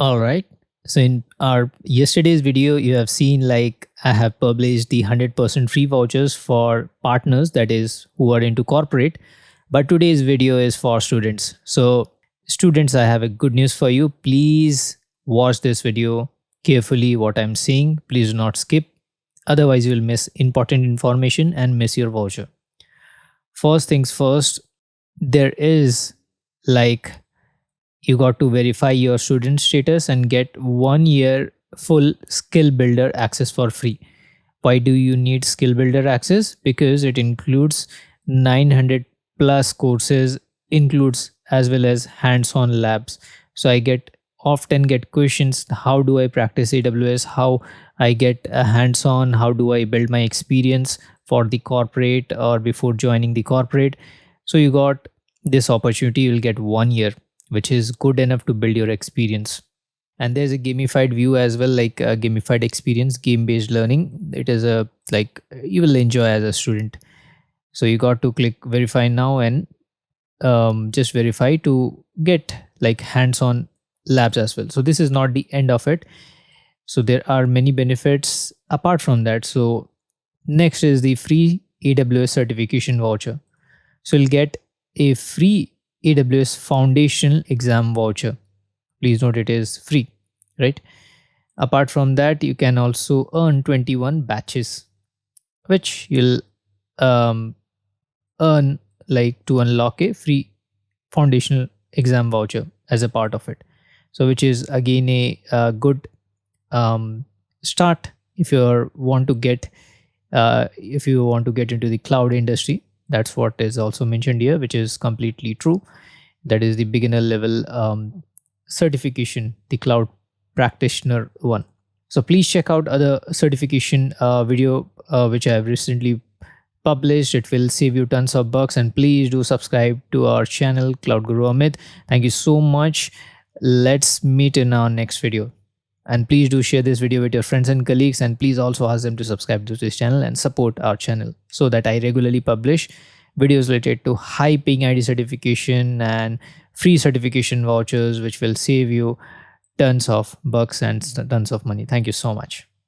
All right. So in our yesterday's video, you have seen like I have published the 100% free vouchers for partners, that is who are into corporate. But today's video is for students. So students, I have a good news for you. Please watch this video carefully what I'm saying. Please do not skip. Otherwise, you will miss important information and miss your voucher. First things first, there is like you got to verify your student status and get 1 year full skill builder access for free. Why do you need skill builder access? Because it includes 900 plus courses, includes as well as hands-on labs. So I often get questions, how do I practice AWS, how I get a hands-on, how do I build my experience for the corporate or before joining the corporate. So you got this opportunity, you'll get 1 year, which is good enough to build your experience. And there's a gamified view as well, like a gamified experience, game based learning. It is a like you will enjoy as a student. So you got to click verify now and just verify to get like hands-on labs as well. So this is not the end of it. So there are many benefits apart from that. So next is the free AWS certification voucher. So you'll get a free AWS foundational exam voucher. Please note it is free, right? Apart from that, you can also earn 21 batches, which you'll earn like to unlock a free foundational exam voucher as a part of it. So which is again a good start if you want to get into the cloud industry. That's what is also mentioned here, which is completely true. That is the beginner level certification, the cloud practitioner one. So please check out other certification video which I have recently published. It will save you tons of bucks. And please do subscribe to our channel, Cloud Guru Amit. Thank you so much. Let's meet in our next video. And please do share this video with your friends and colleagues, and please also ask them to subscribe to this channel and support our channel so that I regularly publish videos related to high paying ID certification and free certification vouchers, which will save you tons of bucks and tons of money. Thank you so much.